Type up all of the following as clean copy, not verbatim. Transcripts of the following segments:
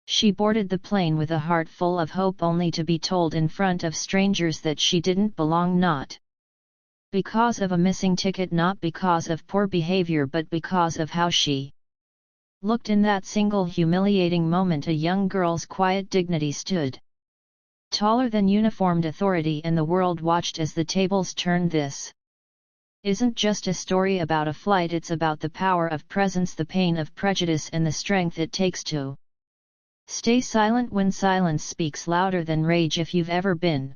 She boarded the plane with a heart full of hope only to be told in front of strangers that she didn't belong, not because of a missing ticket, not because of poor behavior, but because of how she looked in that single humiliating moment. A young girl's quiet dignity stood taller than uniformed authority, and the world watched as the tables turned. This isn't just a story about a flight, it's about the power of presence, the pain of prejudice, and the strength it takes to stay silent when silence speaks louder than rage. If you've ever been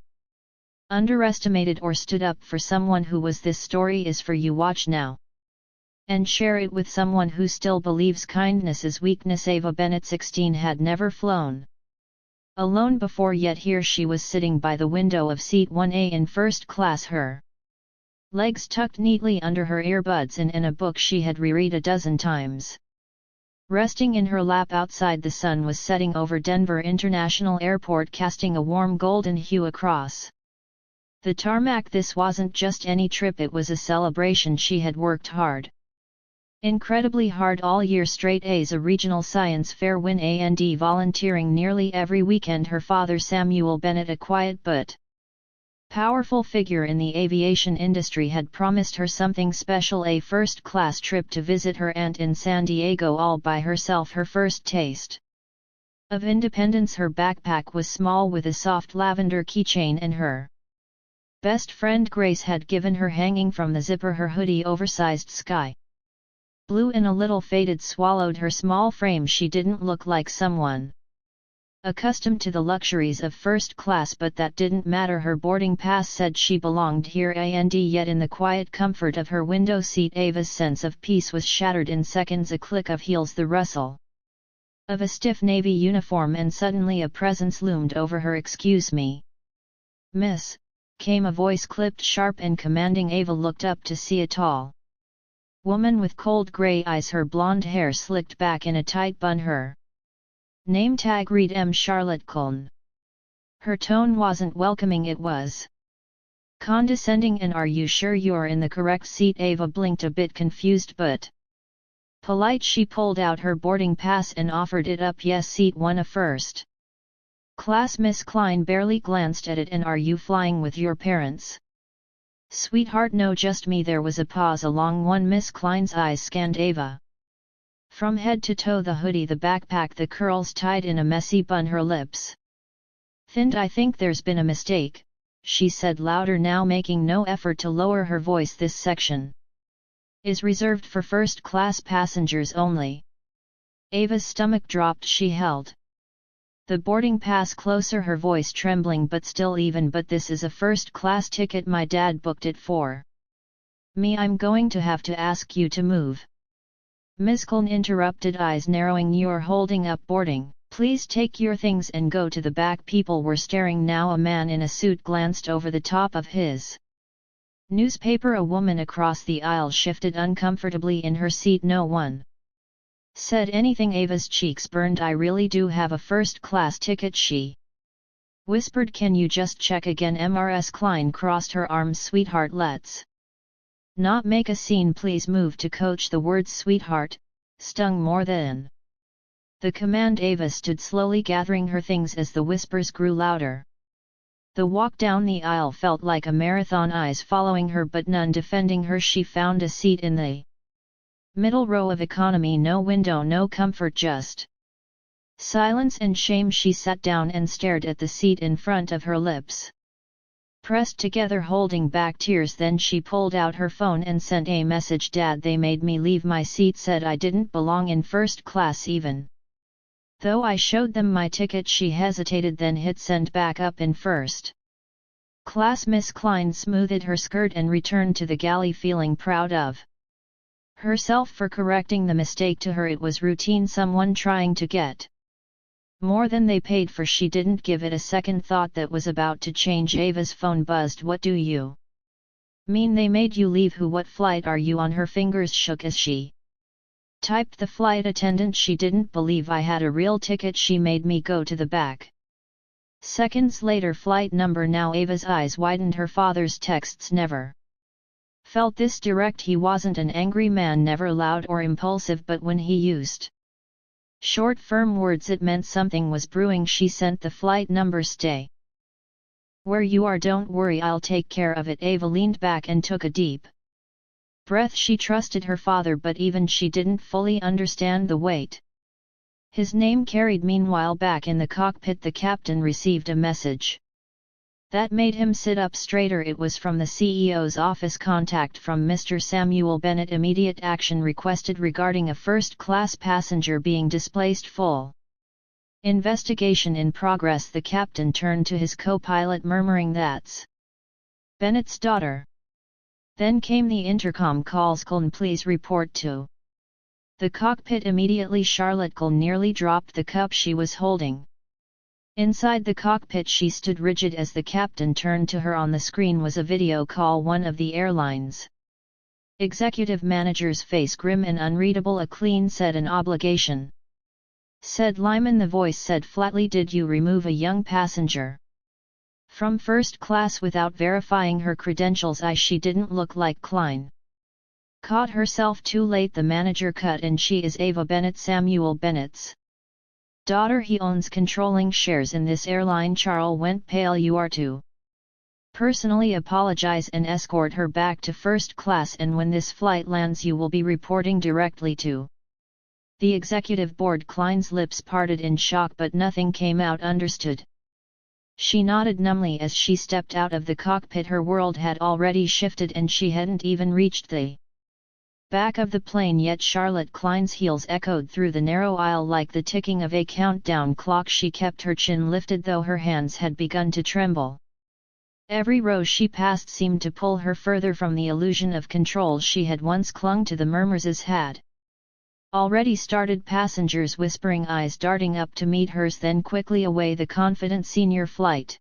underestimated or stood up for someone who was, this story is for you. Watch now and share it with someone who still believes kindness is weakness. Ava Bennett, 16, had never flown alone before, yet here she was sitting by the window of seat 1A in first class, her legs tucked neatly under her earbuds and in a book she had reread a dozen times. Resting in her lap outside, the sun was setting over Denver International Airport, casting a warm golden hue across the tarmac. This wasn't just any trip, it was a celebration. She had worked hard, incredibly hard, all year straight. A's a regional science fair win and volunteering nearly every weekend. Her father, Samuel Bennett, a quiet but powerful figure in the aviation industry, had promised her something special, a first-class trip to visit her aunt in San Diego all by herself, her first taste of independence. Her backpack was small with a soft lavender keychain, and her best friend Grace had given her hanging from the zipper. Her hoodie, oversized sky blue and a little faded, swallowed her small frame. She didn't look like someone accustomed to the luxuries of first class, but that didn't matter. Her boarding pass said she belonged here, and yet in the quiet comfort of her window seat, Ava's sense of peace was shattered in seconds. A click of heels, the rustle of a stiff navy uniform, and suddenly a presence loomed over her. "Excuse me, miss," came a voice, clipped, sharp and commanding. Ava looked up to see a tall woman with cold grey eyes, her blonde hair slicked back in a tight bun. Her name tag read M. Charlotte Cullen. Her tone wasn't welcoming, it was condescending. "And are you sure you're in the correct seat?" Ava blinked, a bit confused but polite. She pulled out her boarding pass and offered it up. "Yes, seat 1, a first class." Miss Klein barely glanced at it. "And are you flying with your parents?" "Sweetheart, no, just me." There was a pause, a long one. Miss Klein's eyes scanned Ava from head to toe, the hoodie, the backpack, the curls tied in a messy bun, her lips thinned. "I think there's been a mistake," she said louder now, making no effort to lower her voice. "This section is reserved for first-class passengers only." Ava's stomach dropped. She held the boarding pass closer, her voice trembling but still even. "But this is a first-class ticket. My dad booked it for me. I'm going to have to ask you to move." Ms. Cullen interrupted, eyes narrowing. "You're holding up boarding. Please take your things and go to the back." People were staring now. A man in a suit glanced over the top of his newspaper. A woman across the aisle shifted uncomfortably in her seat. No one said anything. Ava's cheeks burned. "I really do have a first-class ticket," she whispered. "Can you just check again?" Mrs. Klein crossed her arms. "Sweetheart, let's not make a scene. Please move to coach." The words "sweetheart" stung more than the command. Ava stood slowly, gathering her things as the whispers grew louder. The walk down the aisle felt like a marathon, eyes following her but none defending her. She found a seat in the middle row of economy. No window, no comfort, just silence and shame. She sat down and stared at the seat in front of her, lips pressed together, holding back tears. Then she pulled out her phone and sent a message. "Dad, they made me leave my seat, said I didn't belong in first class even though I showed them my ticket." She hesitated, then hit send. "Back up in first class." Miss Klein smoothed her skirt and returned to the galley, feeling proud of herself for correcting the mistake. To her it was routine, someone trying to get more than they paid for. She didn't give it a second thought. That was about to change. Ava's phone buzzed. "What do you mean they made you leave? Who? What flight are you on?" Her fingers shook as she typed. "The flight attendant. She didn't believe I had a real ticket. She made me go to the back." Seconds later, "Flight number now." Ava's eyes widened. Her father's texts never felt this direct. He wasn't an angry man, never loud or impulsive, but when he used Short firm words, it meant something was brewing. She sent the flight number. Stay where you are, don't worry, I'll take care of it. Ava leaned back and took a deep breath. She trusted her father, but even she didn't fully understand the weight his name carried. Meanwhile, back in the cockpit, the captain received a message that made him sit up straighter. It was from the CEO's office. Contact from Mr. Samuel Bennett. Immediate action requested regarding a first-class passenger being displaced. Full investigation in progress. The captain turned to his co-pilot, murmuring, "That's Bennett's daughter." Then came the intercom calls. "Coln, please report to the cockpit immediately." Charlotte Coln nearly dropped the cup she was holding. Inside the cockpit she stood rigid as the captain turned to her. On the screen was a video call. One of the airline's executive manager's face grim and unreadable. "A clean set, an obligation," said Lyman. The voice said flatly, "Did you remove a young passenger from first class without verifying her credentials?" She didn't look like Klein. Caught herself too late. The manager cut in. "She is Ava Bennett, Samuel Bennett's daughter. He owns controlling shares in this airline." Charles went pale. "You are to personally apologize and escort her back to first class, and when this flight lands you will be reporting directly to the executive board." Klein's lips parted in shock, but nothing came out. "Understood." She nodded numbly as she stepped out of the cockpit. Her world had already shifted and she hadn't even reached the back of the plane yet. Charlotte Klein's heels echoed through the narrow aisle like the ticking of a countdown clock. She kept her chin lifted though her hands had begun to tremble. Every row she passed seemed to pull her further from the illusion of control she had once clung to. The murmurs had already started. Passengers whispering, eyes darting up to meet hers, then quickly away. The confident senior flight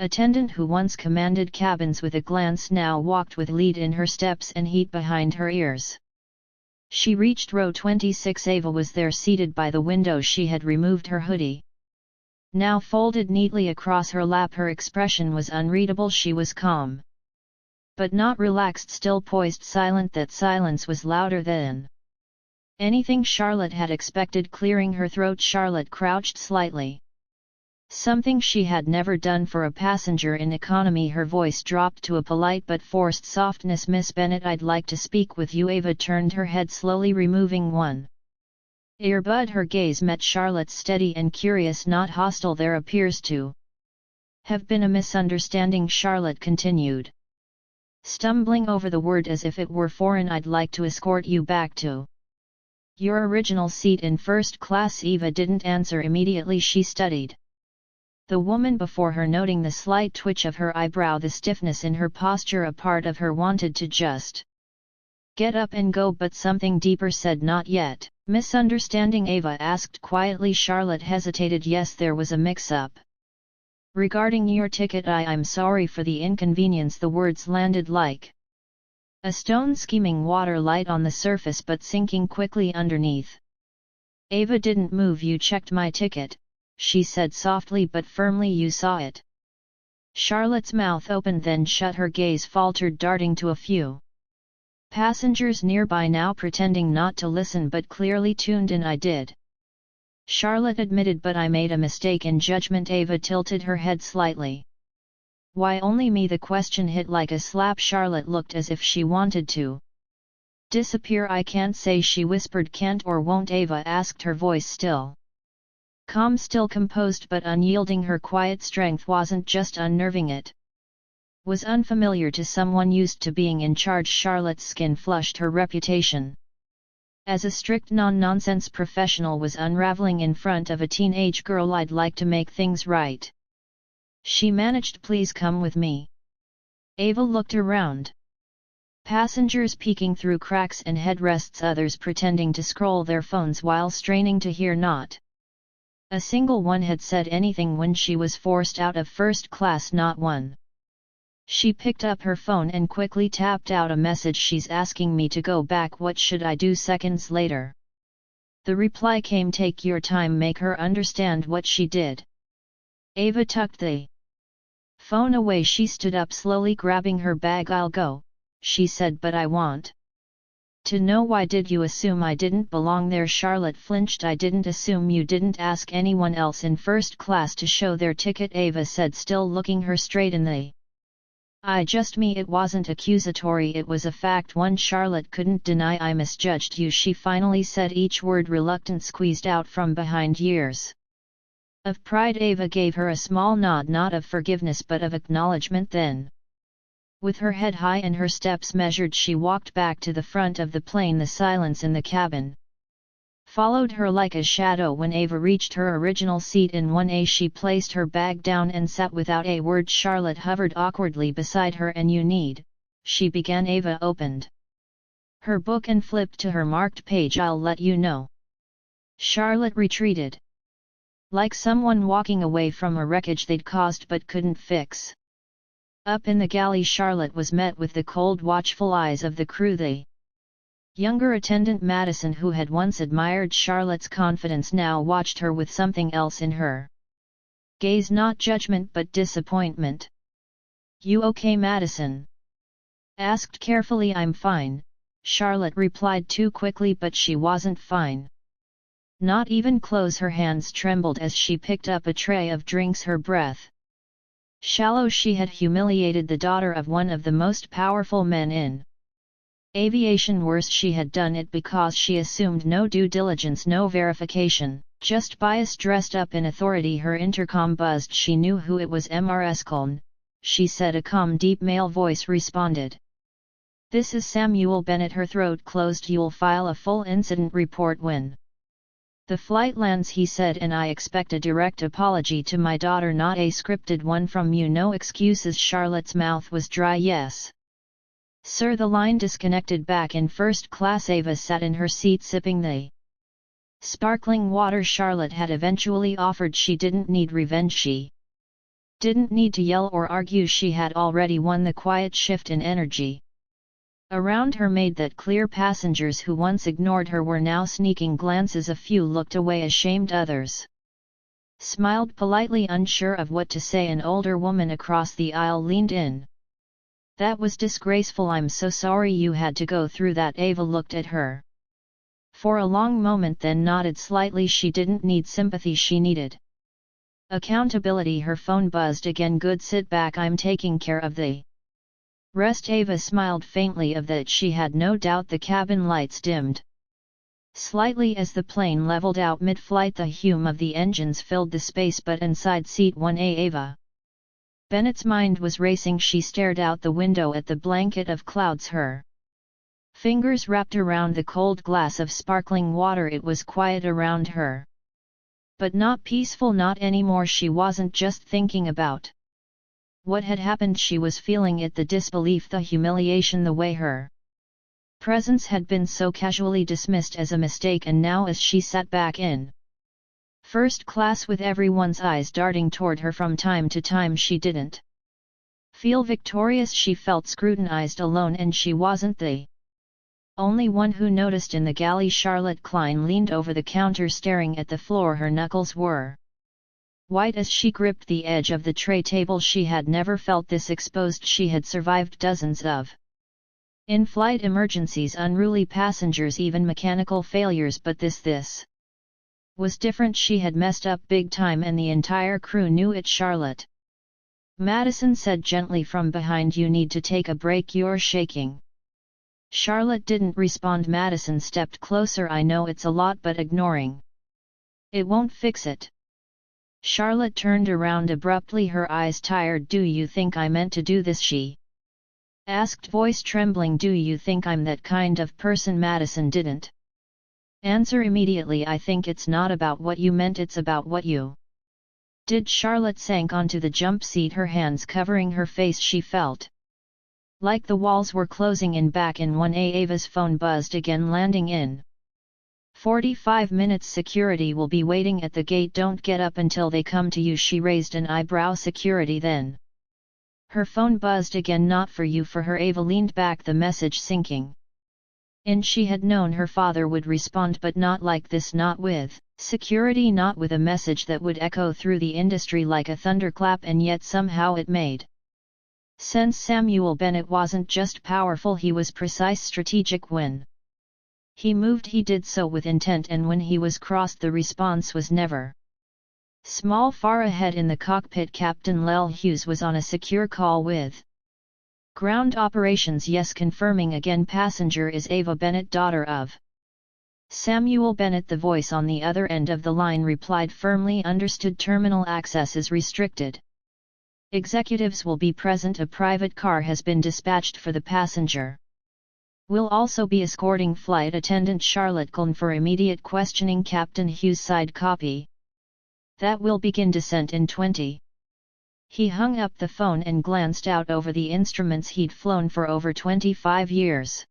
attendant who once commanded cabins with a glance now walked with lead in her steps and heat behind her ears. She reached row 26. Ava was there, seated by the window. She had removed her hoodie, now folded neatly across her lap. Her expression was unreadable. She was calm, but not relaxed, still poised, silent. That silence was louder than anything Charlotte had expected. Clearing her throat, Charlotte crouched slightly, something she had never done for a passenger in economy. Her voice dropped to a polite but forced softness. "Miss Bennett, I'd like to speak with you." Ava turned her head slowly, removing one earbud. Her gaze met Charlotte's, steady and curious, not hostile. "There appears to have been a misunderstanding," Charlotte continued, stumbling over the word as if it were foreign. "I'd like to escort you back to your original seat in first class." Eva didn't answer immediately. She studied the woman before her, noting the slight twitch of her eyebrow, the stiffness in her posture. A part of her wanted to just get up and go, but something deeper said, "Not yet." "Misunderstanding?" Ava asked quietly. Charlotte hesitated. "Yes, there was a mix-up regarding your ticket. I'm sorry for the inconvenience." The words landed like a stone skimming water, light on the surface but sinking quickly underneath. Ava didn't move. "You checked my ticket," she said softly but firmly. "You saw it." Charlotte's mouth opened then shut. Her gaze faltered, darting to a few passengers nearby, now pretending not to listen but clearly tuned in. "I did," Charlotte admitted, "but I made a mistake in judgment." Ava tilted her head slightly. "Why only me?" The question hit like a slap. Charlotte looked as if she wanted to disappear. "I can't say," she whispered. "Can't or won't?" Ava asked, her voice still calm, still composed but unyielding. Her quiet strength wasn't just unnerving, it was unfamiliar to someone used to being in charge. Charlotte's skin flushed. Her reputation as a strict non-nonsense professional was unraveling in front of a teenage girl. "I'd like to make things right," she managed. "Please come with me." Ava looked around. Passengers peeking through cracks and headrests, others pretending to scroll their phones while straining to hear. Not a single one had said anything when she was forced out of first class, not one. She picked up her phone and quickly tapped out a message. "She's asking me to go back. What should I do?" Seconds later, the reply came, "Take your time, make her understand what she did." Ava tucked the phone away. She stood up slowly, grabbing her bag. "I'll go," she said, "but I want To know why did you assume I didn't belong there? Charlotte flinched. I didn't assume you didn't ask anyone else in first class to show their ticket, Ava said, still looking her straight in the eye. It wasn't accusatory, it was a fact one Charlotte couldn't deny. I misjudged you, she finally said, each word reluctant, squeezed out from behind years of pride. Ava gave her a small nod, not of forgiveness but of acknowledgement. Then, with her head high and her steps measured, she walked back to the front of the plane. The silence in the cabin followed her like a shadow. When Ava reached her original seat in 1A, she placed her bag down and sat without a word. Charlotte hovered awkwardly beside her. And you need, she began. Ava opened her book and flipped to her marked page. I'll let you know. Charlotte retreated, like someone walking away from a wreckage they'd caused but couldn't fix. Up in the galley, Charlotte was met with the cold, watchful eyes of the crew. The younger attendant Madison, who had once admired Charlotte's confidence, now watched her with something else in her gaze, not judgment but disappointment. You okay, Madison asked carefully. I'm fine, Charlotte replied too quickly, but she wasn't fine. Not even close. Her hands trembled as she picked up a tray of drinks, her breath shallow. She had humiliated the daughter of one of the most powerful men in aviation. Worse, she had done it because she assumed no due diligence, no verification, just bias dressed up in authority. Her intercom buzzed. She knew who it was. Immerse, she said. A calm, deep male voice responded. This is Samuel Bennett. Her throat closed. You'll file a full incident report when the flight lands, he said, and I expect a direct apology to my daughter, not a scripted one from you. No excuses. Charlotte's mouth was dry. Yes, sir. The line disconnected. Back in first class, Ava sat in her seat sipping the sparkling water Charlotte had eventually offered. She didn't need revenge. She didn't need to yell or argue. She had already won. The quiet shift in energy around her made that clear. Passengers who once ignored her were now sneaking glances. A few looked away ashamed, others smiled politely, unsure of what to say. An older woman across the aisle leaned in. That was disgraceful. I'm so sorry you had to go through that. Ava looked at her for a long moment, then nodded slightly. She didn't need sympathy, she needed accountability. Her phone buzzed again. Good, sit back, I'm taking care of the rest. Ava smiled faintly. Of that she had no doubt. The cabin lights dimmed slightly as the plane leveled out mid-flight. The hum of the engines filled the space, but inside seat 1A, Ava Bennett's mind was racing. She stared out the window at the blanket of clouds, her fingers wrapped around the cold glass of sparkling water. It was quiet around her, but not peaceful, not anymore. She wasn't just thinking about what had happened, she was feeling it, the disbelief, the humiliation, the way her presence had been so casually dismissed as a mistake. And now, as she sat back in first class with everyone's eyes darting toward her from time to time, she didn't feel victorious. She felt scrutinized, alone, and she wasn't the only one who noticed. In the galley, Charlotte Klein leaned over the counter staring at the floor. Her knuckles were white as she gripped the edge of the tray table. She had never felt this exposed. She had survived dozens of in-flight emergencies, unruly passengers, even mechanical failures, but this was different. She had messed up big time, and the entire crew knew it. Charlotte, Madison said gently from behind, you need to take a break, you're shaking. Charlotte didn't respond. Madison stepped closer. I know it's a lot, but ignoring it won't fix it. Charlotte turned around abruptly, her eyes tired. Do you think I meant to do this? She asked, voice trembling. Do you think I'm that kind of person? Madison didn't answer immediately. I think it's not about what you meant, it's about what you did. Charlotte sank onto the jump seat, her hands covering her face. She felt like the walls were closing in. Back in 1A, Ava's phone buzzed again. Landing in 45 minutes. Security will be waiting at the gate. Don't get up until they come to you. She raised an eyebrow. Security? Then her phone buzzed again. Not for you, for her. Ava leaned back, the message sinking in. She had known her father would respond, but not like this, not with security, not with a message that would echo through the industry like a thunderclap. And yet somehow it made sense. Samuel Bennett wasn't just powerful, he was precise, strategic. When He did so with intent, and when he was crossed the response was never. Small far ahead in the cockpit, Captain Lel Hughes was on a secure call with Ground Operations. Yes, confirming again. Passenger is Ava Bennett, daughter of Samuel Bennett. The voice on the other end of the line replied firmly. Understood. Terminal access is restricted. Executives will be present. A private car has been dispatched for the passenger. Will also be escorting flight attendant Charlotte Cullen for immediate questioning. Captain Hughes side copy. That will begin descent in 20. He hung up the phone and glanced out over the instruments. He'd flown for over 25 years.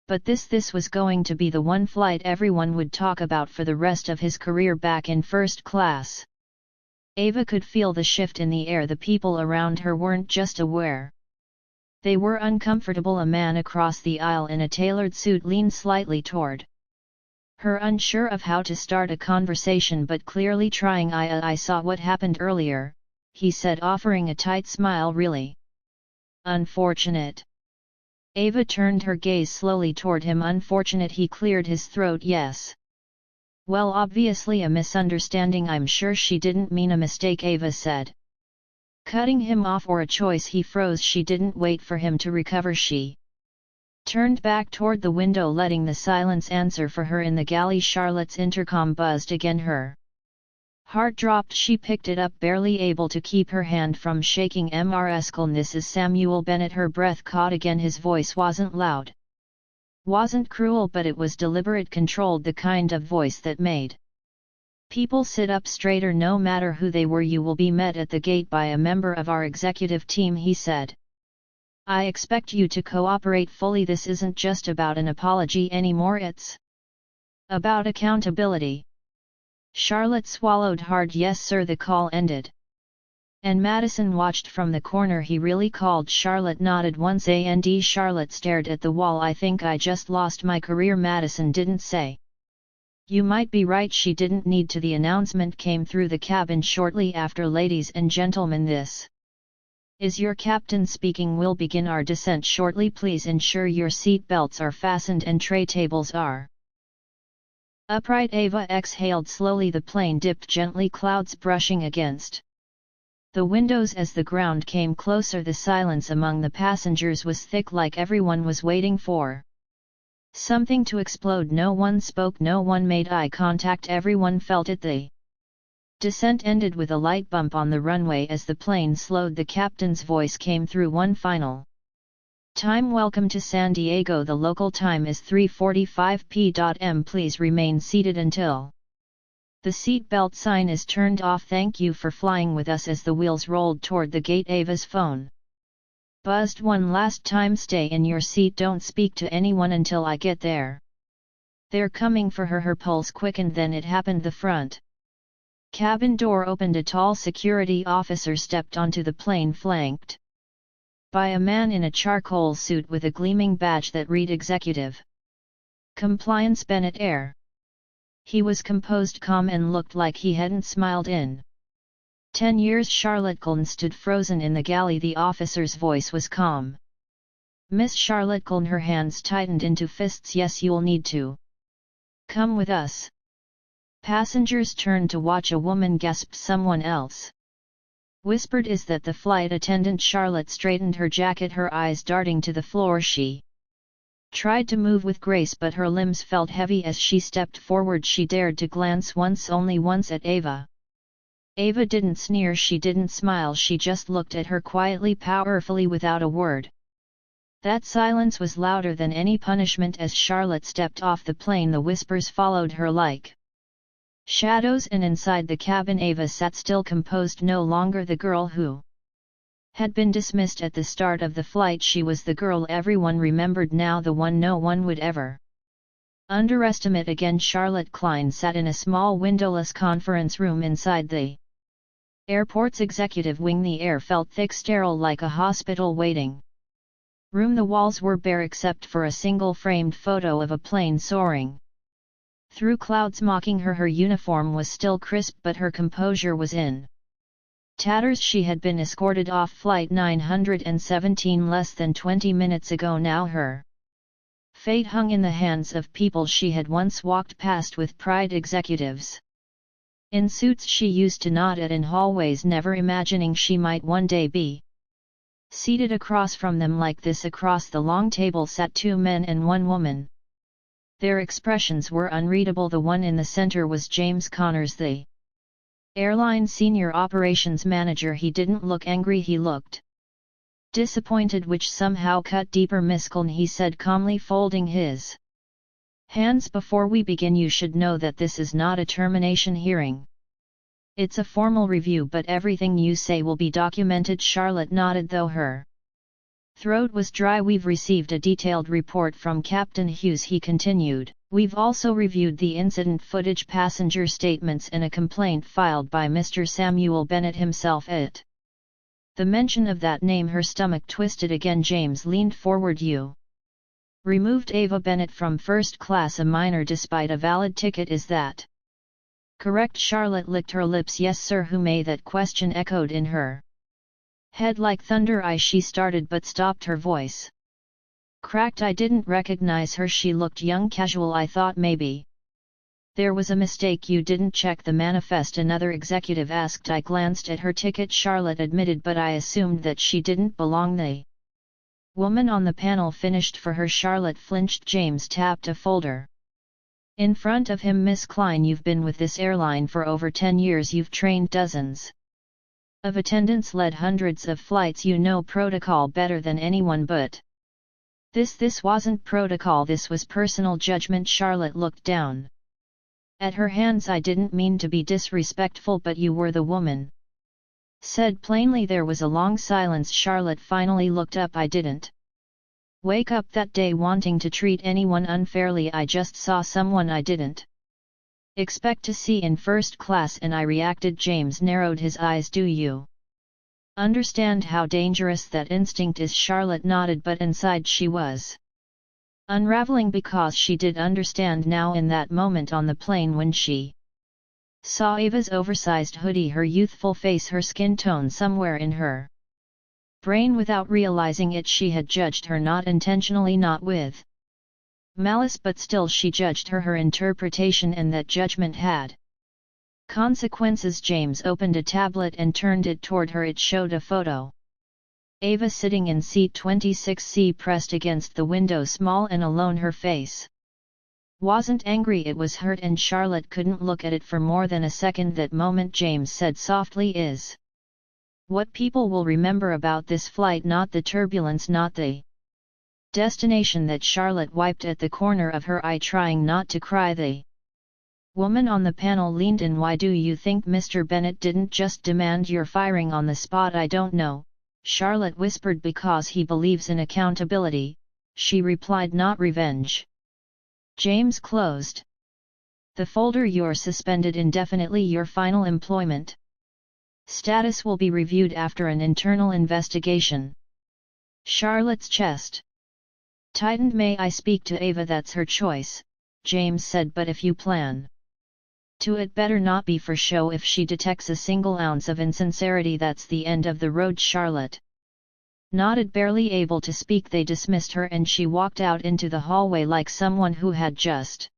But this was going to be the one flight everyone would talk about for the rest of his career. Back in first class, Ava could feel the shift in the air. The people around her weren't just aware. They were uncomfortable. A man across the aisle in a tailored suit leaned slightly toward her, unsure of how to start a conversation but clearly trying. I saw what happened earlier, he said, offering a tight smile. Really unfortunate. Ava turned her gaze slowly toward him. Unfortunate? He cleared his throat. Yes. Well, obviously a misunderstanding. I'm sure she didn't mean a mistake, Ava said. Cutting him off or a choice? He froze. She didn't wait for him to recover. She turned back toward the window, letting the silence answer for her in the galley. Charlotte's intercom buzzed again. Her heart dropped. She picked it up, barely able to keep her hand from shaking. Immerse. Cullen, this is Samuel Bennett. Her breath caught again. His voice wasn't loud, wasn't cruel, but it was deliberate, controlled, the kind of voice that made people sit up straighter. No matter who they were, you will be met at the gate by a member of our executive team, he said. I expect you to cooperate fully. This isn't just about an apology anymore, it's about accountability. Charlotte swallowed hard. Yes sir. The call ended, and Madison watched from the corner. He really called? Charlotte nodded once. And Charlotte stared at the wall. I think I just lost my career. Madison didn't say. You might be right. She didn't need to. The announcement came through the cabin shortly after. Ladies and gentlemen, this is your captain speaking. We'll begin our descent shortly. Please ensure your seat belts are fastened and tray tables are upright. Ava exhaled slowly. The plane dipped gently, clouds brushing against the windows as the ground came closer. The silence among the passengers was thick, like everyone was waiting for something to explode. No one spoke, no one made eye contact. Everyone felt it. The descent ended with a light bump on the runway as the plane slowed. The captain's voice came through one final time. Welcome to San Diego. The local time is 3:45 p.m. Please remain seated until the seat belt sign is turned off. Thank you for flying with us. As the wheels rolled toward the gate, Ava's phone buzzed one last time. Stay in your seat. Don't speak to anyone until I get there. They're coming for her. Her pulse quickened. Then it happened. The front cabin door opened. A tall security officer stepped onto the plane, flanked by a man in a charcoal suit with a gleaming badge that read Executive Compliance. Bennett Air. He was composed, calm, and looked like he hadn't smiled in 10 years. Charlotte Cullen stood frozen in the galley. The officer's voice was calm. Miss Charlotte Cullen. Her hands tightened into fists. Yes, you'll need to come with us. Passengers turned to watch. A woman gasped. Someone else whispered, is that the flight attendant? Charlotte straightened her jacket, her eyes darting to the floor. She tried to move with grace, but her limbs felt heavy as she stepped forward. She dared to glance once, only once, at Ava. Ava didn't sneer, she didn't smile, she just looked at her quietly, powerfully, without a word. That silence was louder than any punishment. As Charlotte stepped off the plane, the whispers followed her like shadows, and inside the cabin Ava sat still, composed, no longer the girl who had been dismissed at the start of the flight. She was the girl everyone remembered now, the one no one would ever underestimate again. Charlotte Klein sat in a small windowless conference room inside the airport's executive wing. The air felt thick, sterile, like a hospital waiting room. The walls were bare except for a single framed photo of a plane soaring through clouds, mocking her. Her uniform was still crisp, but her composure was in tatters. She had been escorted off Flight 917 less than 20 minutes ago. Now her Fate hung in the hands of people she had once walked past with pride, executives in suits she used to nod at in hallways, never imagining she might one day be seated across from them like this. Across the long table sat 2 men and 1 woman. Their expressions were unreadable. The one in the center was James Connors, the airline senior operations manager. He didn't look angry, he looked disappointed, which somehow cut deeper. Miss Cullen, he said calmly, folding his hands. Before we begin, you should know that this is not a termination hearing. It's a formal review, but everything you say will be documented. Charlotte nodded, though her throat was dry. We've received a detailed report from Captain Hughes, he continued. We've also reviewed the incident footage, passenger statements, and a complaint filed by Mr. Samuel Bennett himself. At the mention of that name, her stomach twisted again. James leaned forward. You removed Ava Bennett from first class, a minor despite a valid ticket, is that correct? Charlotte licked her lips. Yes, sir. Who may? That question echoed in her head like thunder. She started, but stopped, her voice cracked. I didn't recognize her. She looked young, casual. I thought maybe there was a mistake. You didn't check the manifest? Another executive asked. I glanced at her ticket, Charlotte admitted, but I assumed that she didn't belong. The woman on the panel finished for her. Charlotte flinched. James tapped a folder in front of him. Miss Klein, you've been with this airline for over 10 years. You've trained dozens of attendants, led hundreds of flights. You know protocol better than anyone, but this wasn't protocol, this was personal judgment. Charlotte looked down at her hands. I didn't mean to be disrespectful, but you were the woman said plainly. There was a long silence. Charlotte finally looked up. I didn't wake up that day wanting to treat anyone unfairly. I just saw someone I didn't expect to see in first class, and I reacted. James narrowed his eyes. Do you understand how dangerous that instinct is? Charlotte nodded, but inside she was unraveling, because she did understand now. In that moment on the plane, when she saw Ava's oversized hoodie, her youthful face, her skin tone, somewhere in her brain, without realizing it, she had judged her, not intentionally, not with malice, but still she judged her. Her interpretation, and that judgment had consequences. James opened a tablet and turned it toward her. It showed a photo. Ava sitting in seat 26C, pressed against the window, small and alone. Her face wasn't angry, it was hurt, and Charlotte couldn't look at it for more than a second. That moment, James said softly, is what people will remember about this flight, not the turbulence, not the destination. That Charlotte wiped at the corner of her eye, trying not to cry. The woman on the panel leaned in. Why do you think Mr. Bennett didn't just demand your firing on the spot? I don't know, Charlotte whispered. Because he believes in accountability, she replied, not revenge. James closed the folder. You're suspended indefinitely. Your final employment status will be reviewed after an internal investigation. Charlotte's chest tightened. May I speak to Ava? That's her choice, James said, but if you plan to, it better not be for show. If she detects a single ounce of insincerity, that's the end of the road. Charlotte nodded, barely able to speak. They dismissed her, and she walked out into the hallway like someone who had just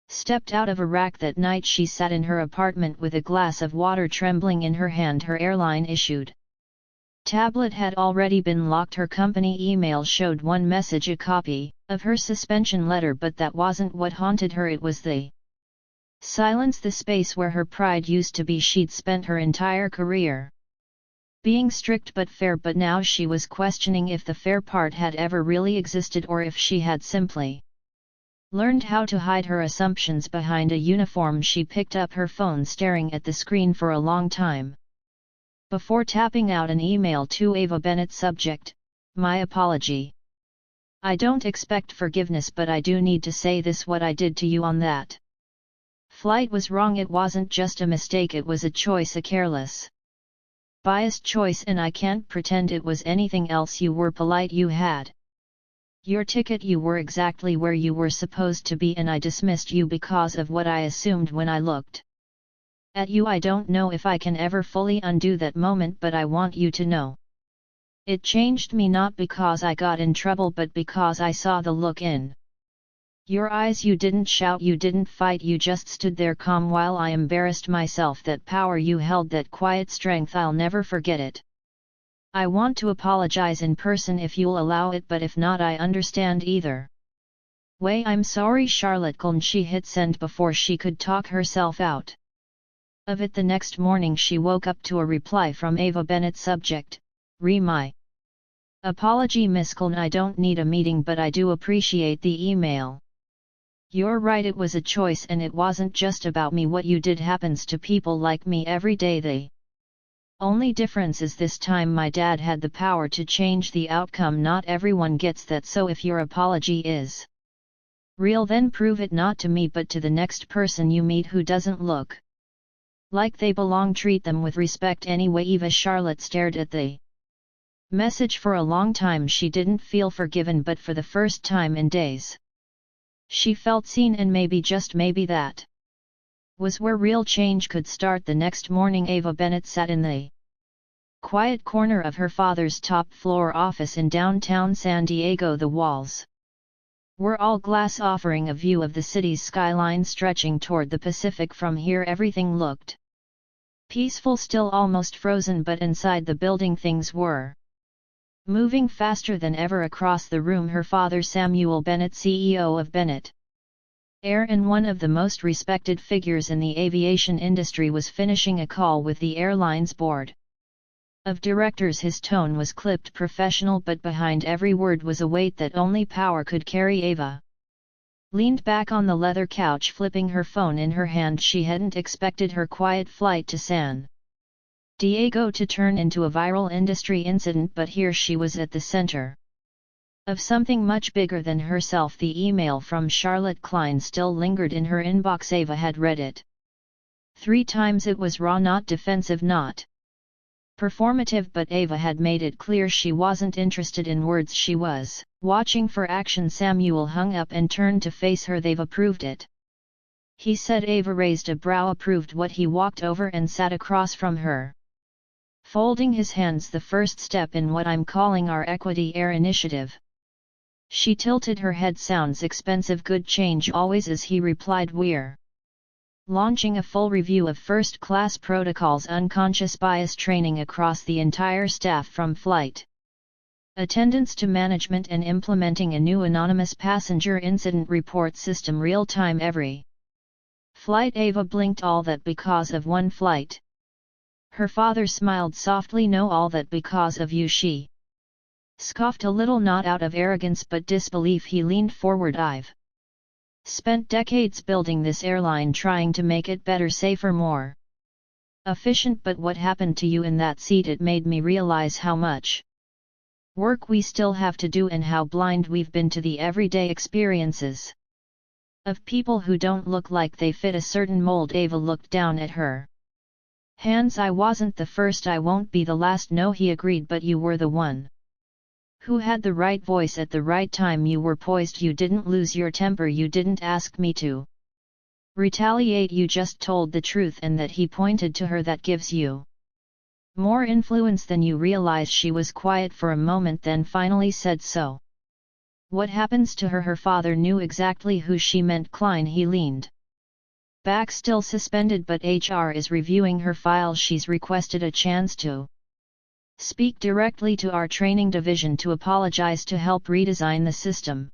stepped out of a rack. That night she sat in her apartment with a glass of water trembling in her hand. Her airline issued tablet had already been locked. Her company email showed one message, a copy of her suspension letter, but that wasn't what haunted her. It was the silence, the space where her pride used to be. She'd spent her entire career being strict but fair, but now she was questioning if the fair part had ever really existed, or if she had simply learned how to hide her assumptions behind a uniform. She picked up her phone, staring at the screen for a long time before tapping out an email to Ava Bennett. Subject: my apology. I don't expect forgiveness, but I do need to say this. What I did to you on that flight was wrong. It wasn't just a mistake, it was a choice, a careless, biased choice, and I can't pretend it was anything else. You were polite, you had your ticket, you were exactly where you were supposed to be, and I dismissed you because of what I assumed when I looked at you. I don't know if I can ever fully undo that moment, but I want you to know It changed me not because I got in trouble but because I saw the look in your eyes. You didn't shout, you didn't fight, you just stood there calm while I embarrassed myself. That power you held, that quiet strength, I'll never forget it. I want to apologize in person if you'll allow it, but if not, I understand either way. I'm sorry, Charlotte Cullen. She hit send before she could talk herself out of it. The next morning she woke up to a reply from Ava Bennett. Subject: Re my apology, Miss Cullen. I don't need a meeting, but I do appreciate the email. You're right, it was a choice and it wasn't just about me. What you did happens to people like me every day. The only difference is this time my dad had the power to change the outcome. Not everyone gets that, so if your apology is real, then prove it not to me but to the next person you meet who doesn't look like they belong. Treat them with respect anyway. Eva Charlotte stared at the message for a long time. She didn't feel forgiven, but for the first time in days, she felt seen, and maybe, just maybe, that was where real change could start. The next morning Ava Bennett sat in the quiet corner of her father's top-floor office in downtown San Diego. The walls were all glass, offering a view of the city's skyline stretching toward the Pacific. From here everything looked peaceful, still, almost frozen, but inside the building things were moving faster than ever. Across the room her father, Samuel Bennett, CEO of Bennett Air and one of the most respected figures in the aviation industry, was finishing a call with the airline's board of directors. His tone was clipped, professional, but behind every word was a weight that only power could carry. Ava leaned back on the leather couch, flipping her phone in her hand. She hadn't expected her quiet flight to San Diego to turn into a viral industry incident, but here she was at the center of something much bigger than herself. The email from Charlotte Klein still lingered in her inbox. Ava had read it 3 times. It was raw, not defensive, not performative, but Ava had made it clear she wasn't interested in words. She was watching for action. Samuel hung up and turned to face her. They've approved it, he said. Ava raised a brow. Approved what? He walked over and sat across from her, folding his hands. The first step in what I'm calling our Equity Air initiative. She tilted her head. Sounds expensive. Good change always is, he replied. We're launching a full review of first-class protocols, unconscious bias training across the entire staff, from flight attendants to management, and implementing a new anonymous passenger incident report system, real-time every flight. Ava blinked. All that because of one flight? Her father smiled softly. No, all that because of you. She scoffed a little, not out of arrogance but disbelief. He leaned forward. I've spent decades building this airline, trying to make it better, safer, more efficient, but what happened to you in that seat? It made me realize how much work we still have to do and how blind we've been to the everyday experiences of people who don't look like they fit a certain mold. Ava looked down at her hands. I wasn't the first, I won't be the last. No, he agreed, but you were the one who had the right voice at the right time. You were poised, you didn't lose your temper, you didn't ask me to retaliate, you just told the truth. And that, he pointed to her, that gives you more influence than you realize. She was quiet for a moment, then finally said, so what happens to her? Her father knew exactly who she meant. Klein. He leaned back, still suspended, but HR is reviewing her file. She's requested a chance to speak directly to our training division to apologize, to help redesign the system.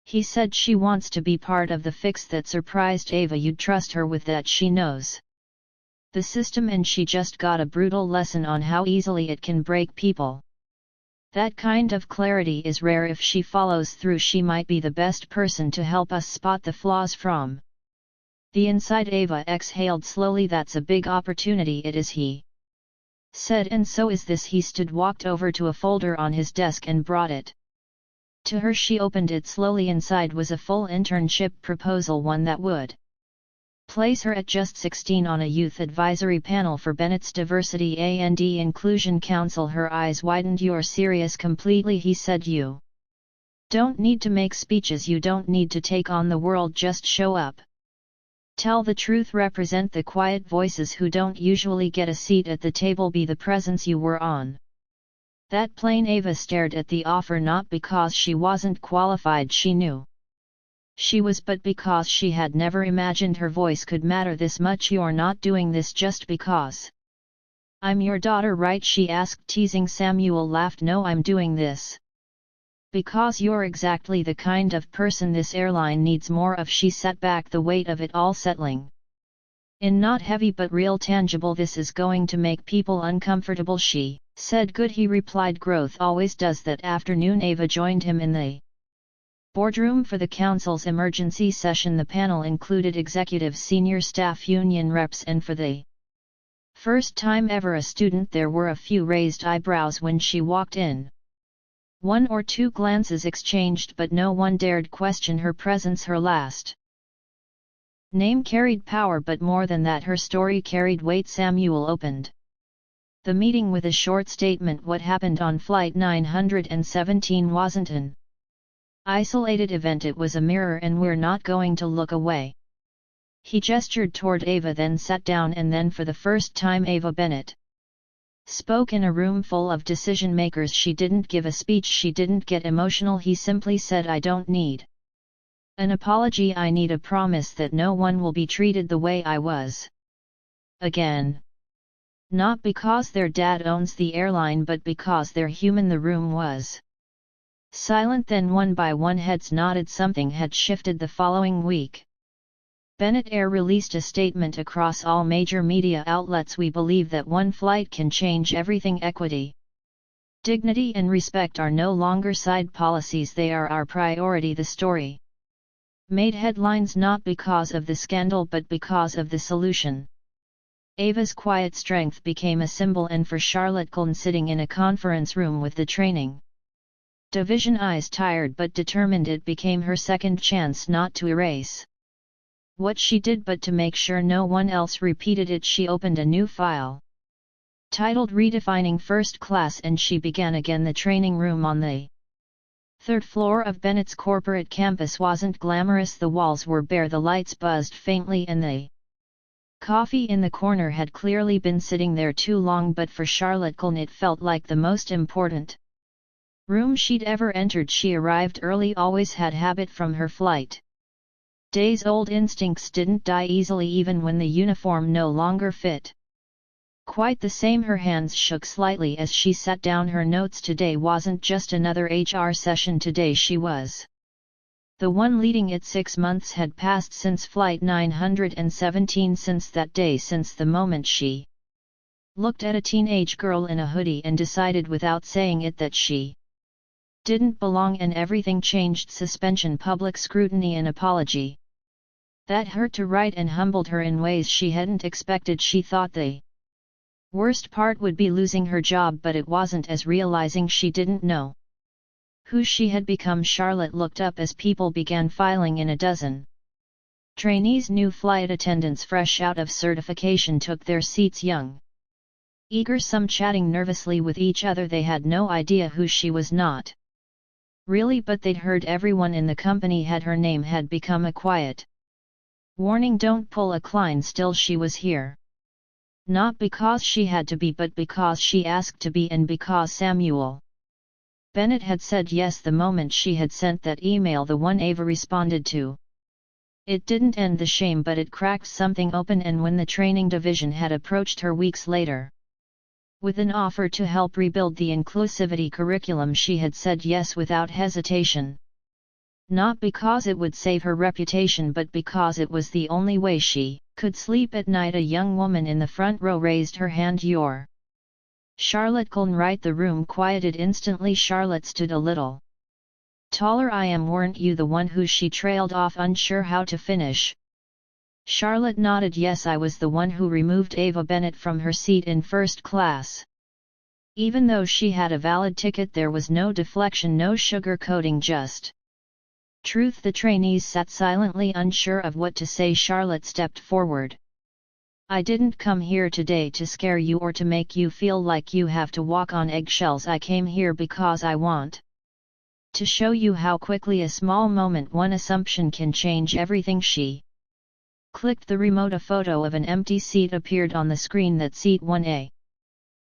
He said she wants to be part of the fix. That surprised Ava. You'd trust her with that? She knows the system, and she just got a brutal lesson on how easily it can break people. That kind of clarity is rare. If she follows through, she might be the best person to help us spot the flaws from the inside. Ava exhaled slowly. That's a big opportunity. It is, he said, and so is this. He stood, walked over to a folder on his desk and brought it to her. She opened it slowly. Inside was a full internship proposal, one that would place her at just 16 on a youth advisory panel for Bennett's Diversity and Inclusion Council. Her eyes widened. You're serious? Completely, he said. You don't need to make speeches, you don't need to take on the world, just show up. Tell the truth, represent the quiet voices who don't usually get a seat at the table, be the presence you were on That plain Ava stared at the offer not because she wasn't qualified, she knew she was, but because she had never imagined her voice could matter this much. You're not doing this just because I'm your daughter, right? She asked, teasing. Samuel laughed. No, I'm doing this because you're exactly the kind of person this airline needs more of. She sat back, the weight of it all settling in, not heavy but real, tangible. This is going to make people uncomfortable, she said. Good, he replied. Growth always does. That afternoon Ava joined him in the boardroom for the council's emergency session. The panel included executives, senior staff, union reps, and for the first time ever a student. There were a few raised eyebrows when she walked in. One or two glances exchanged, but no one dared question her presence. Her last name carried power, but more than that, her story carried weight. Samuel opened the meeting with a short statement. What happened on Flight 917 wasn't an isolated event, it was a mirror, and we're not going to look away. He gestured toward Ava, then sat down, and then for the first time Ava Bennett spoke in a room full of decision makers. She didn't give a speech, she didn't get emotional, he simply said, I don't need an apology, I need a promise that no one will be treated the way I was again. Not because their dad owns the airline, but because they're human. The room was silent, then one by one heads nodded. Something had shifted the following week. Bennett Air released a statement across all major media outlets. We believe that one flight can change everything. Equity, dignity and respect are no longer side policies, they are our priority. The story made headlines not because of the scandal but because of the solution. Ava's quiet strength became a symbol, and for Charlotte Cullen, sitting in a conference room with the training division, eyes tired but determined, it became her second chance not to erase what she did, but to make sure no one else repeated it. She opened a new file titled Redefining First Class, and she began again. The training room on the third floor of Bennett's corporate campus wasn't glamorous. The walls were bare, the lights buzzed faintly, and the coffee in the corner had clearly been sitting there too long, but for Charlotte Cullen it felt like the most important room she'd ever entered. She arrived early, always had habit from her flight days. Old instincts didn't die easily, even when the uniform no longer fit quite the same. Her hands shook slightly as she sat down. Her notes: today wasn't just another HR session, today she was the one leading it. 6 months had passed since Flight 917, since that day, since the moment she looked at a teenage girl in a hoodie and decided without saying it that she didn't belong, and everything changed. Suspension, public scrutiny, and apology. That hurt to write and humbled her in ways she hadn't expected. She thought the worst part would be losing her job, but it wasn't, as realizing she didn't know who she had become. Charlotte looked up as people began filing in. A dozen trainees, new flight attendants fresh out of certification, took their seats, young, eager, some chatting nervously with each other. They had no idea who she was, not really, but they'd heard everyone in the company had her name. Had become a quiet warning, don't pull a Klein. Still, she was here. Not because she had to be, but because she asked to be, and because Samuel Bennett had said yes the moment she had sent that email, the one Ava responded to. It didn't end the shame, but it cracked something open, and when the training division had approached her weeks later with an offer to help rebuild the inclusivity curriculum, she had said yes without hesitation. Not because it would save her reputation, but because it was the only way she could sleep at night. A young woman in the front row raised her hand. You're Charlotte Cullen, right? The room quieted instantly. Charlotte stood a little taller. I am. Weren't you the one who? She trailed off, unsure how to finish. Charlotte nodded. Yes, I was the one who removed Ava Bennett from her seat in first class. Even though she had a valid ticket, there was no deflection, no sugar-coating, just truth. The trainees sat silently, unsure of what to say. Charlotte stepped forward. I didn't come here today to scare you or to make you feel like you have to walk on eggshells. I came here because I want to show you how quickly a small moment, one assumption, can change everything. She clicked the remote. A photo of an empty seat appeared on the screen. That seat 1A.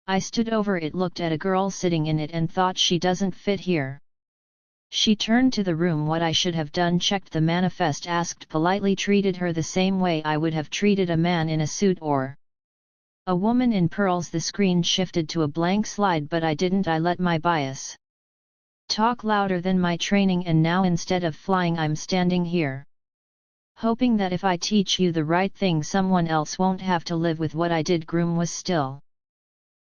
I stood over it, looked at a girl sitting in it and thought she doesn't fit here. She turned to the room. What I should have done: checked the manifest, asked politely, treated her the same way I would have treated a man in a suit or a woman in pearls. The screen shifted to a blank slide, but I didn't. I let my bias talk louder than my training, and now instead of flying I'm standing here, hoping that if I teach you the right thing someone else won't have to live with what I did. Groom was still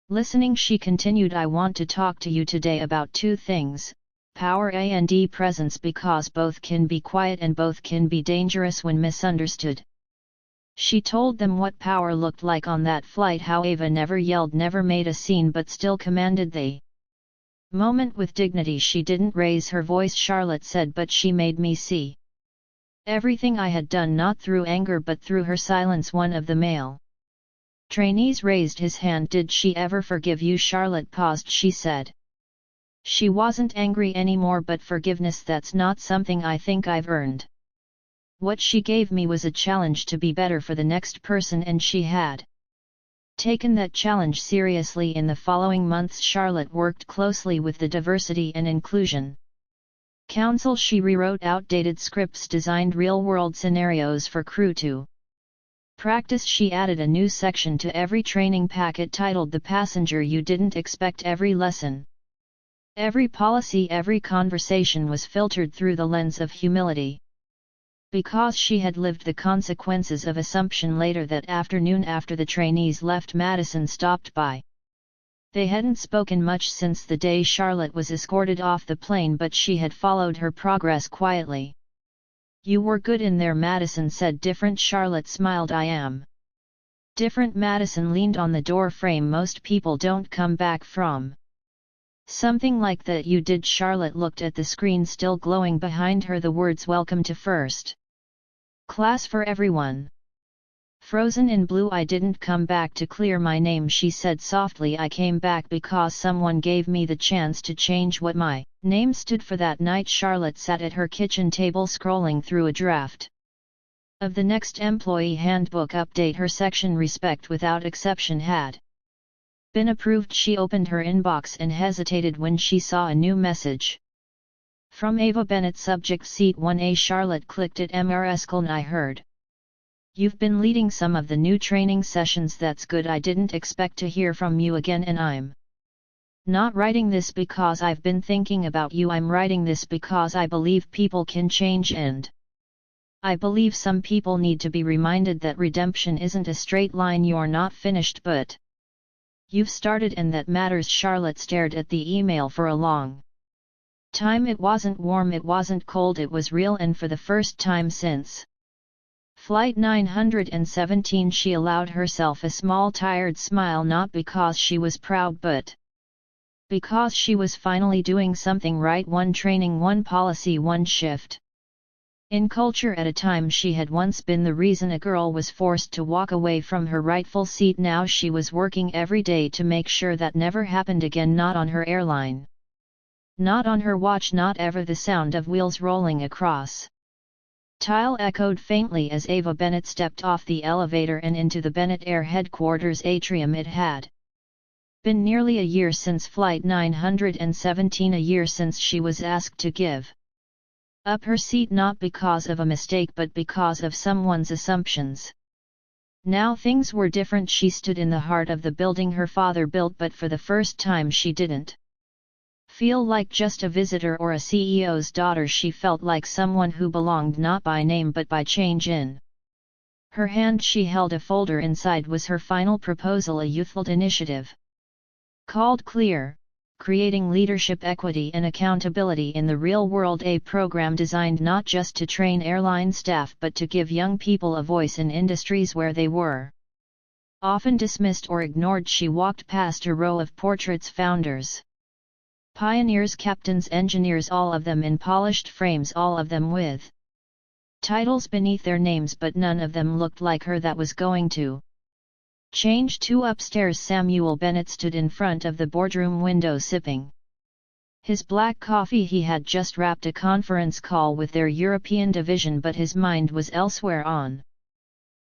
listening. She continued, I want to talk to you today about two things: power and presence, because both can be quiet and both can be dangerous when misunderstood. She told them what power looked like on that flight, how Ava never yelled, never made a scene, but still commanded the moment with dignity. She didn't raise her voice, Charlotte said, but she made me see everything I had done, not through anger but through her silence. One of the male trainees raised his hand. Did she ever forgive you? Charlotte paused. She said she wasn't angry anymore, but forgiveness, that's not something I think I've earned. What she gave me was a challenge to be better for the next person, and she had taken that challenge seriously. In the following months, Charlotte worked closely with the Diversity and Inclusion Council. She rewrote outdated scripts, designed real-world scenarios for crew to practice. She added a new section to every training packet titled The Passenger You Didn't Expect. Every lesson, every policy, every conversation was filtered through the lens of humility, because she had lived the consequences of assumption. Later that afternoon, after the trainees left, Madison stopped by. They hadn't spoken much since the day Charlotte was escorted off the plane, but she had followed her progress quietly. You were good in there, Madison said. Different? Charlotte smiled. I am different. Madison leaned on the door frame. Most people don't come back from something like that. You did. Charlotte looked at the screen still glowing behind her, the words welcome to first class for everyone frozen in blue. I didn't come back to clear my name, she said softly. I came back because someone gave me the chance to change what my name stood for that night. Charlotte sat at her kitchen table scrolling through a draft of the next employee handbook update. Her section, respect without exception, had been approved. She opened her inbox and hesitated when she saw a new message from Ava Bennett. Subject: Seat 1A. Charlotte clicked it. Immerse. I heard you've been leading some of the new training sessions. That's good. I didn't expect to hear from you again, and I'm not writing this because I've been thinking about you. I'm writing this because I believe people can change, and I believe some people need to be reminded that redemption isn't a straight line. You're not finished, but you've started, and that matters. Charlotte stared at the email for a long time. It wasn't warm, it wasn't cold, it was real, and for the first time since Flight 917 she allowed herself a small tired smile, not because she was proud but because she was finally doing something right. One training, one policy, one shift in culture at a time. She had once been the reason a girl was forced to walk away from her rightful seat. Now she was working every day to make sure that never happened again. Not on her airline, not on her watch, not ever. The sound of wheels rolling across tile echoed faintly as Ava Bennett stepped off the elevator and into the Bennett Air headquarters atrium. It had been nearly a year since Flight 917, a year since she was asked to give up her seat, not because of a mistake but because of someone's assumptions. Now things were different. She stood in the heart of the building her father built, but for the first time she didn't feel like just a visitor or a CEO's daughter. She felt like someone who belonged, not by name but by change. In her hand she held a folder. Inside was her final proposal, a youthful initiative called Clear, Creating Leadership, Equity and Accountability in the Real World, a program designed not just to train airline staff but to give young people a voice in industries where they were often dismissed or ignored. She walked past a row of portraits: founders, pioneers, captains, engineers, all of them in polished frames, all of them with titles beneath their names, but none of them looked like her. That was going to change. Two upstairs. Samuel Bennett stood in front of the boardroom window sipping his black coffee. He had just wrapped a conference call with their European division, but his mind was elsewhere. On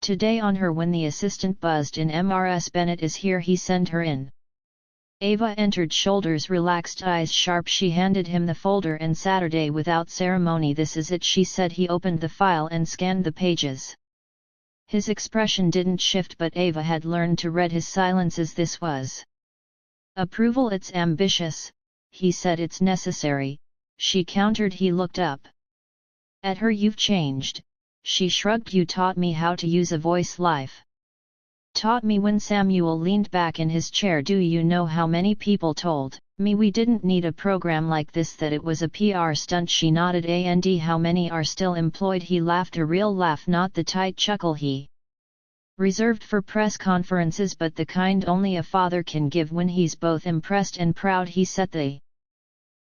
today, on her. When the assistant buzzed in, Immerse. Bennett is here. He sent her in. Ava entered, shoulders relaxed, eyes sharp. She handed him the folder. And Saturday, without ceremony. This is it, she said. He opened the file and scanned the pages. His expression didn't shift, but Ava had learned to read his silences. This was approval. It's ambitious, he said. It's necessary, she countered. He looked up at her. You've changed, she shrugged. You taught me how to use a voice. Life taught me. When Samuel leaned back in his chair. Do you know how many people told me we didn't need a program like this, that it was a PR stunt? She nodded. And how many are still employed? He laughed, a real laugh, not the tight chuckle he reserved for press conferences, but the kind only a father can give when he's both impressed and proud. He set the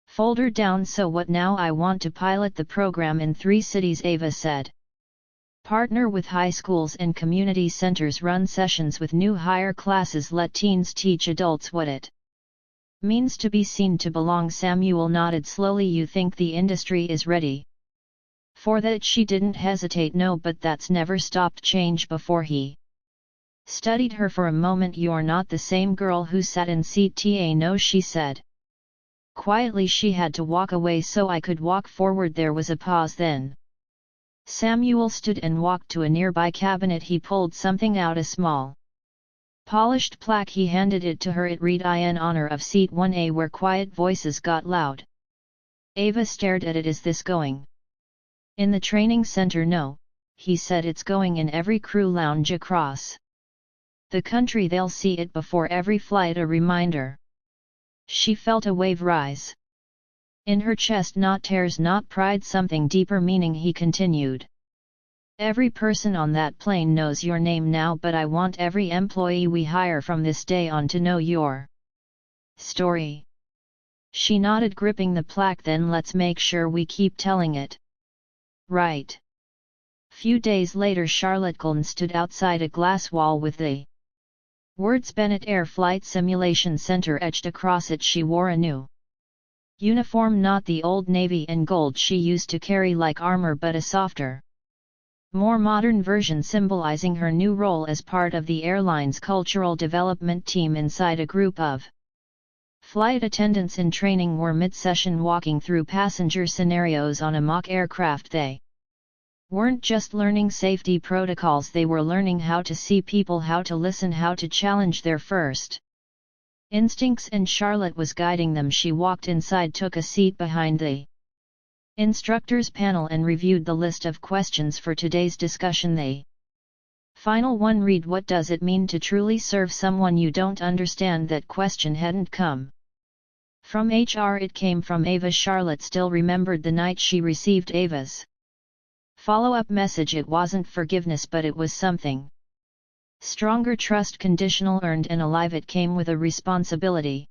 folder down. So what now? I want to pilot the program in 3 cities, Ava said. Partner with high schools and community centers, run sessions with new hire classes, let teens teach adults what it means to be seen, to belong. Samuel nodded slowly. You think the industry is ready for that? She didn't hesitate. No, but that's never stopped change before. He studied her for a moment. You're not the same girl who sat in seat TA. No, she said quietly. She had to walk away so I could walk forward. There was a pause, then Samuel stood and walked to a nearby cabinet. He pulled something out, a small polished plaque. He handed it to her. It read, "In honor of Seat 1A," where quiet voices got loud. Ava stared at it. Is this going in the training center? No, he said. It's going in every crew lounge across the country. They'll see it before every flight. A reminder. She felt a wave rise in her chest. Not tears, not pride, something deeper, meaning. He continued. Every person on that plane knows your name now, but I want every employee we hire from this day on to know your story. She nodded, gripping the plaque. Then let's make sure we keep telling it. Right. Few days later, Charlotte Cullen stood outside a glass wall with the words Bennett Air Flight Simulation Center etched across it. She wore a new uniform, not the old navy and gold she used to carry like armor, but a softer, more modern version, symbolizing her new role as part of the airline's cultural development team. Inside, a group of flight attendants in training were mid-session, walking through passenger scenarios on a mock aircraft. They weren't just learning safety protocols, they were learning how to see people, how to listen, how to challenge their first instincts, and Charlotte was guiding them. She walked inside, took a seat behind the instructors panel, and reviewed the list of questions for today's discussion. The final one read, "What does it mean to truly serve someone you don't understand?" That question hadn't come from HR, it came from Ava. Charlotte still remembered the night she received Ava's follow-up message. It wasn't forgiveness, but it was something stronger, trust, conditional, earned and alive. It came with a responsibility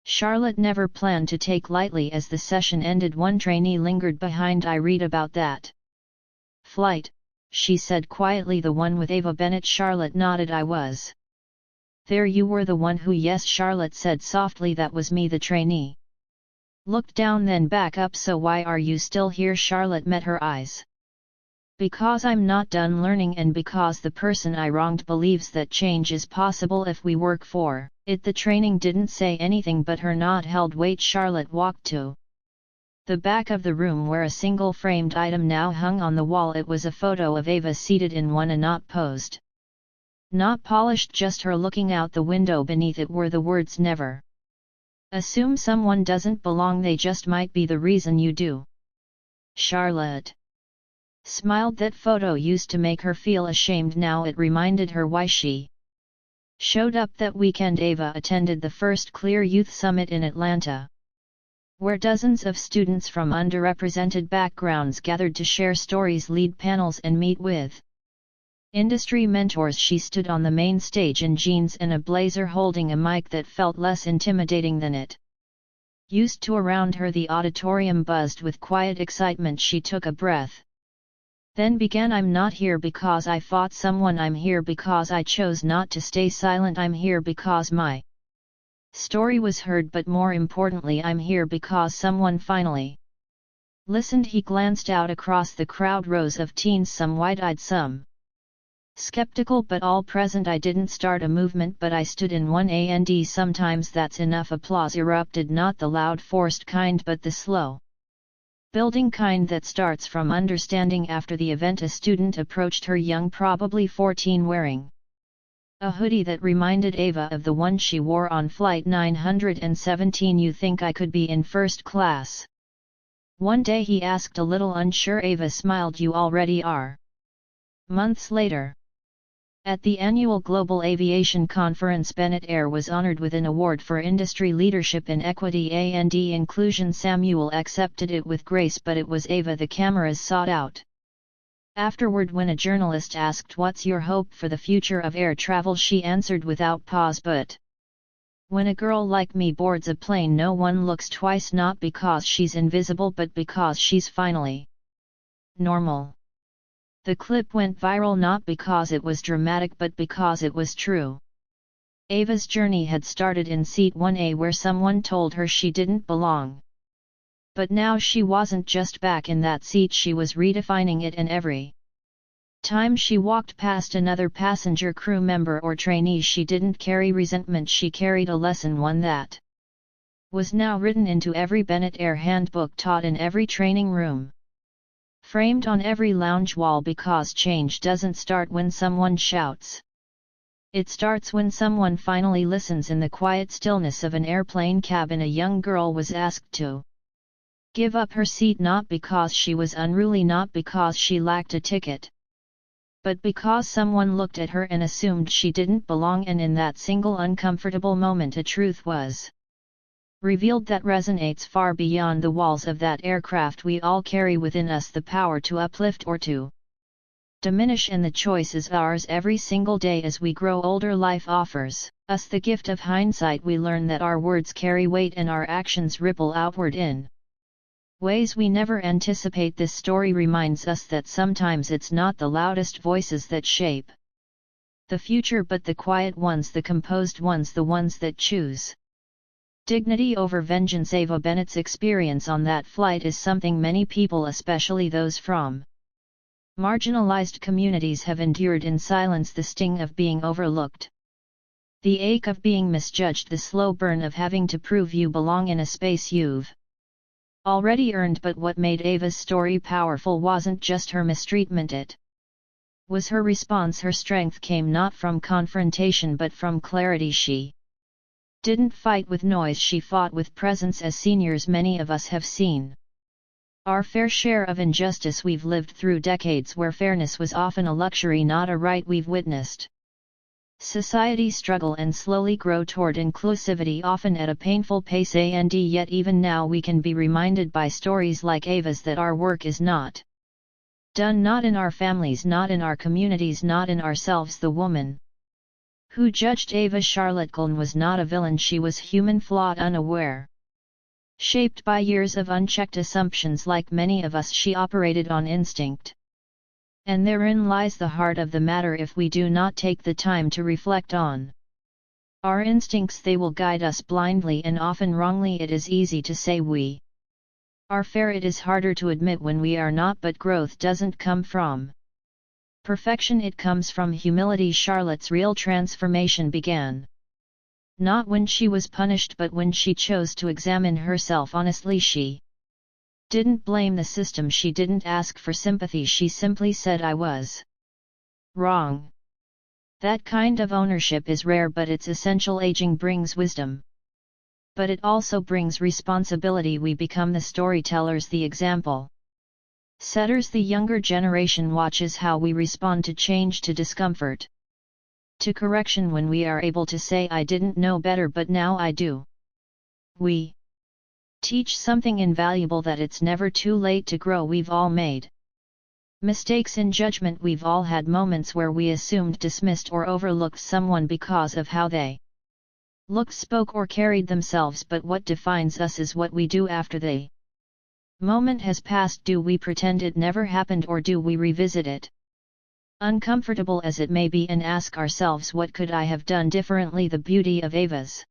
Charlotte never planned to take lightly. As the session ended, one trainee lingered behind. "I read about that flight," she said quietly. "The one with Ava Bennett?" Charlotte nodded. "I was there. You were the one who—" "Yes," Charlotte said softly. "That was me." The trainee looked down, then back up. "So why are you still here?" Charlotte met her eyes. "Because I'm not done learning, and because the person I wronged believes that change is possible if we work for it." The training didn't say anything, but her nod held weight. Charlotte walked to the back of the room, where a single framed item now hung on the wall. It was a photo of Ava seated in one, a not posed, not polished, just her looking out the window. Beneath it were the words, "Never assume someone doesn't belong, they just might be the reason you do." Charlotte smiled. That photo used to make her feel ashamed. Now it reminded her why she showed up that weekend. Ava attended the first Clear Youth Summit in Atlanta, where dozens of students from underrepresented backgrounds gathered to share stories, lead panels, and meet with industry mentors. She stood on the main stage in jeans and a blazer, holding a mic that felt less intimidating than it used to. Around her the auditorium buzzed with quiet excitement. She took a breath, then began. "I'm not here because I fought someone. I'm here because I chose not to stay silent. I'm here because my story was heard, but more importantly, I'm here because someone finally listened." He glanced out across the crowd, rows of teens, some wide-eyed, some Skeptical but all present, I didn't start a movement but I stood in one, and sometimes that's enough. Applause erupted, not the loud forced kind but the slow building kind that starts from understanding. After the event, a student approached her, young, probably 14, wearing a hoodie that reminded Ava of the one she wore on flight 917. You think I could be in first class? One day he asked, a little unsure. Ava smiled. You already are. Months later, at the annual Global Aviation Conference, Bennett Air was honored with an award for industry leadership in equity and inclusion. Samuel accepted it with grace, but it was Ava the cameras sought out. Afterward, when a journalist asked, "What's your hope for the future of air travel?" she answered without pause, "But when a girl like me boards a plane, no one looks twice, not because she's invisible but because she's finally normal." The clip went viral not because it was dramatic but because it was true. Ava's journey had started in seat 1A, where someone told her she didn't belong. But now she wasn't just back in that seat, she was redefining it, and every time she walked past another passenger, crew member or trainee, she didn't carry resentment, she carried a lesson, one that was now written into every Bennett Air handbook, taught in every training room, framed on every lounge wall, because change doesn't start when someone shouts. It starts when someone finally listens. In the quiet stillness of an airplane cabin, a young girl was asked to give up her seat, not because she was unruly, not because she lacked a ticket, but because someone looked at her and assumed she didn't belong. And in that single uncomfortable moment, a truth was revealed that resonates far beyond the walls of that aircraft. We all carry within us the power to uplift or to diminish, and the choice is ours every single day. As we grow older, life offers us the gift of hindsight. We learn that our words carry weight and our actions ripple outward in ways we never anticipate. This story reminds us that sometimes it's not the loudest voices that shape the future, but the quiet ones, the composed ones, the ones that choose dignity over vengeance. Ava Bennett's experience on that flight is something many people, especially those from marginalized communities, have endured in silence. The sting of being overlooked, the ache of being misjudged, the slow burn of having to prove you belong in a space you've already earned. But what made Ava's story powerful wasn't just her mistreatment, it was her response. Her strength came not from confrontation but from clarity. She didn't fight with noise, she fought with presence. As seniors, many of us have seen our fair share of injustice. We've lived through decades where fairness was often a luxury, not a right. We've witnessed society struggle and slowly grow toward inclusivity, often at a painful pace. And yet even now we can be reminded by stories like Ava's that our work is not done, not in our families, not in our communities, not in ourselves. The woman who judged Ava Charlotte was not a villain, she was human, flawed, unaware, shaped by years of unchecked assumptions. Like many of us, she operated on instinct. And therein lies the heart of the matter. If we do not take the time to reflect on our instincts, they will guide us blindly and often wrongly. It is easy to say we are fair, it is harder to admit when we are not. But growth doesn't come from perfection, it comes from humility. Charlotte's real transformation began not when she was punished but when she chose to examine herself honestly. She didn't blame the system, she didn't ask for sympathy, she simply said, "I was wrong." That kind of ownership is rare, but it's essential. Aging brings wisdom, but it also brings responsibility. We become the storytellers, the example setters. The younger generation watches how we respond to change, to discomfort, to correction. When we are able to say, "I didn't know better but now I do," we teach something invaluable, that it's never too late to grow. We've all made mistakes in judgment, we've all had moments where we assumed, dismissed or overlooked someone because of how they looked, spoke or carried themselves. But what defines us is what we do after the moment has passed. Do we pretend it never happened, or do we revisit it, uncomfortable as it may be, and ask ourselves, what could I have done differently? The beauty of Ava's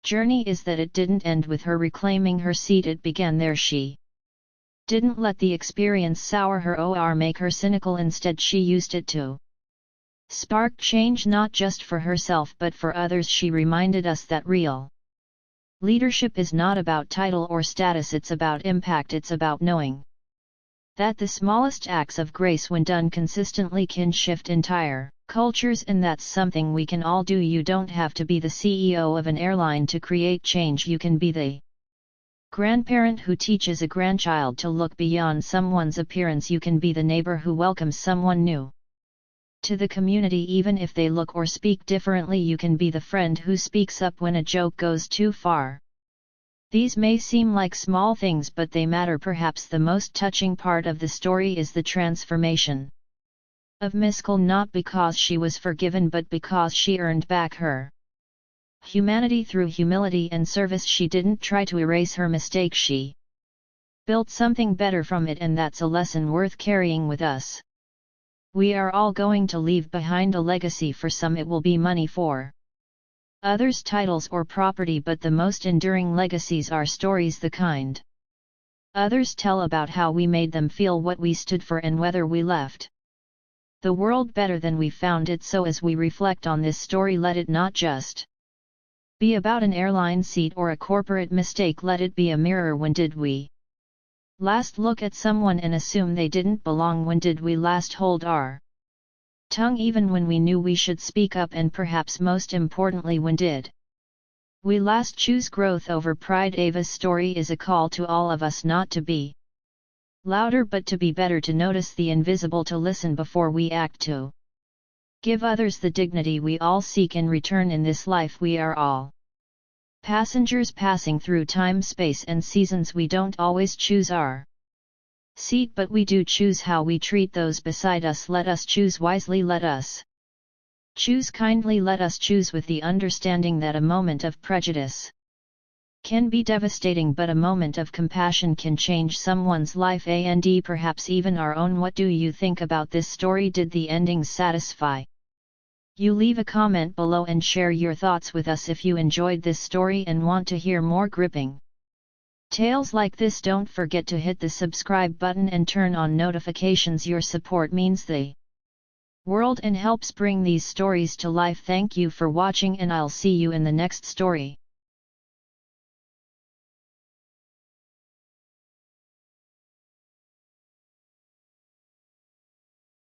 journey is that it didn't end with her reclaiming her seat, it began there. She didn't let the experience sour her or make her cynical, instead she used it to sparked change not just for herself but for others. She reminded us that real leadership is not about title or status, it's about impact, it's about knowing that the smallest acts of grace when done consistently can shift entire cultures, and that's something we can all do. You don't have to be the CEO of an airline to create change. You can be the grandparent who teaches a grandchild to look beyond someone's appearance. You can be the neighbor who welcomes someone new to the community even if they look or speak differently. You can be the friend who speaks up when a joke goes too far. These may seem like small things, but they matter. Perhaps the most touching part of the story is the transformation of Miskell, not because she was forgiven but because she earned back her humanity through humility and service. She didn't try to erase her mistake, she built something better from it, and that's a lesson worth carrying with us. We are all going to leave behind a legacy. For some it will be money, for others titles or property, but the most enduring legacies are stories, the kind others tell about how we made them feel, what we stood for, and whether we left the world better than we found it. So as we reflect on this story, let it not just be about an airline seat or a corporate mistake. Let it be a mirror. When did we last look at someone and assume they didn't belong? When did we last hold our tongue even when we knew we should speak up? And perhaps most importantly, when did we last choose growth over pride? Ava's story is a call to all of us not to be louder but to be better, to notice the invisible, to listen before we act, to give others the dignity we all seek in return. In this life we are all passengers passing through time, space and seasons. We don't always choose our seat, but we do choose how we treat those beside us. Let us choose wisely, let us choose kindly, let us choose with the understanding that a moment of prejudice can be devastating, but a moment of compassion can change someone's life, and perhaps even our own. What do you think about this story? Did the ending satisfy you? Leave a comment below and share your thoughts with us. If you enjoyed this story and want to hear more gripping tales like this, don't forget to hit the subscribe button and turn on notifications. Your support means the world and helps bring these stories to life. Thank you for watching, and I'll see you in the next story.